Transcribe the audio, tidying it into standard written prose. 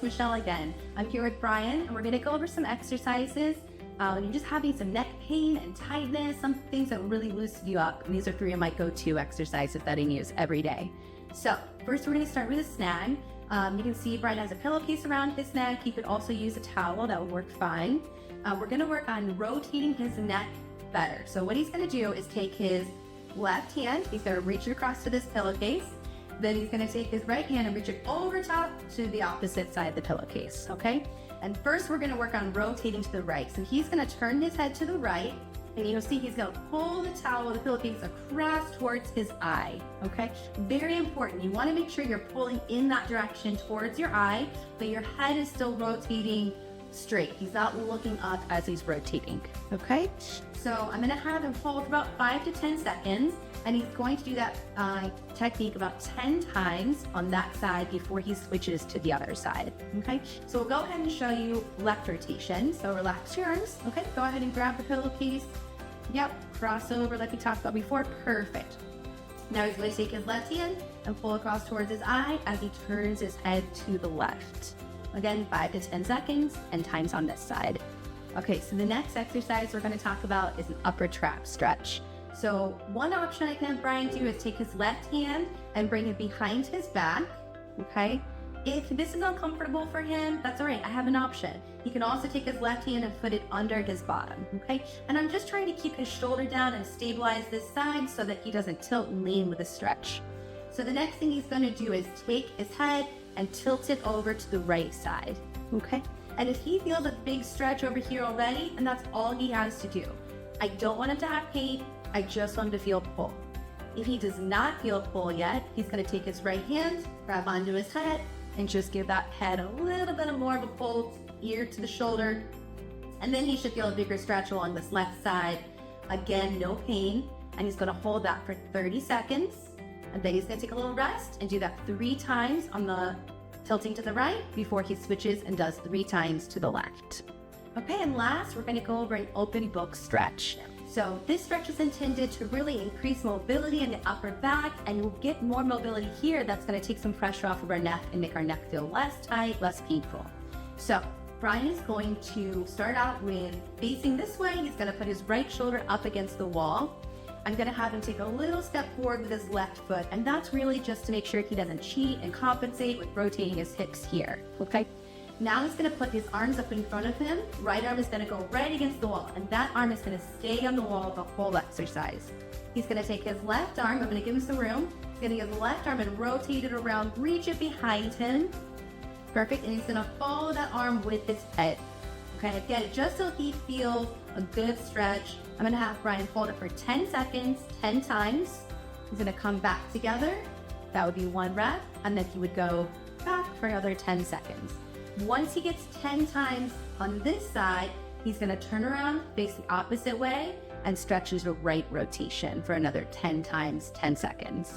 Michelle again. I'm here with Brian, and we're going to go over some exercises. When you're just having some neck pain and tightness, some things that really loosen you up. And these are 3 of my go-to exercises that I use every day. So first, we're going to start with a snag. You can see Brian has a pillowcase around his neck. He could also use a towel. That would work fine. We're going to work on rotating his neck better. So what he's going to do is take his left hand. He's going to reach it across to this pillowcase. Then he's going to take his right hand and reach it over top to the opposite side of the pillowcase, okay? And first we're going to work on rotating to the right. So he's going to turn his head to the right, and you'll see he's going to pull the towel or the pillowcase across towards his eye, okay? Very important. You want to make sure you're pulling in that direction towards your eye, but your head is still rotating straight. He's not looking up as he's rotating, okay? So I'm going to have him hold about 5 to 10 seconds. And he's going to do that technique about 10 times on that side before he switches to the other side, okay? So we'll go ahead and show you left rotation. So relax your arms, okay? Go ahead and grab the pillowcase. Yep, cross over like we talked about before, perfect. Now he's going to take his left hand and pull across towards his eye as he turns his head to the left. Again, 5 to 10 seconds and times on this side. Okay, so the next exercise we're going to talk about is an upper trap stretch. So one option I can have Brian do is take his left hand and bring it behind his back, okay? If this is uncomfortable for him, that's all right, I have an option. He can also take his left hand and put it under his bottom, okay? And I'm just trying to keep his shoulder down and stabilize this side so that he doesn't tilt and lean with the stretch. So the next thing he's gonna do is take his head and tilt it over to the right side, okay? And if he feels a big stretch over here already, and that's all he has to do. I don't want him to have pain, I just want him to feel pull. If he does not feel pull yet, he's going to take his right hand, grab onto his head, and just give that head a little bit more of a pull, ear to the shoulder. And then he should feel a bigger stretch along this left side. Again, no pain. And he's going to hold that for 30 seconds. And then he's going to take a little rest and do that 3 times on the tilting to the right before he switches and does 3 times to the left. Okay, and last, we're going to go over an open book stretch. So this stretch is intended to really increase mobility in the upper back, and you'll get more mobility here. That's going to take some pressure off of our neck and make our neck feel less tight, less painful. So Brian is going to start out with facing this way. He's going to put his right shoulder up against the wall. I'm going to have him take a little step forward with his left foot, and that's really just to make sure he doesn't cheat and compensate with rotating his hips here, okay? Now he's going to put his arms up in front of him. Right arm is going to go right against the wall, and that arm is going to stay on the wall the whole exercise. He's going to take his left arm. I'm going to give him some room. He's going to get his left arm and rotate it around, reach it behind him. Perfect. And he's going to follow that arm with his head. Okay, again, just so he feels a good stretch, I'm going to have Brian hold it for 10 seconds, 10 times. He's going to come back together. That would be 1 rep, and then he would go back for another 10 seconds. Once he gets 10 times on this side, he's going to turn around, face the opposite way, and stretch his right rotation for another 10 times, 10 seconds.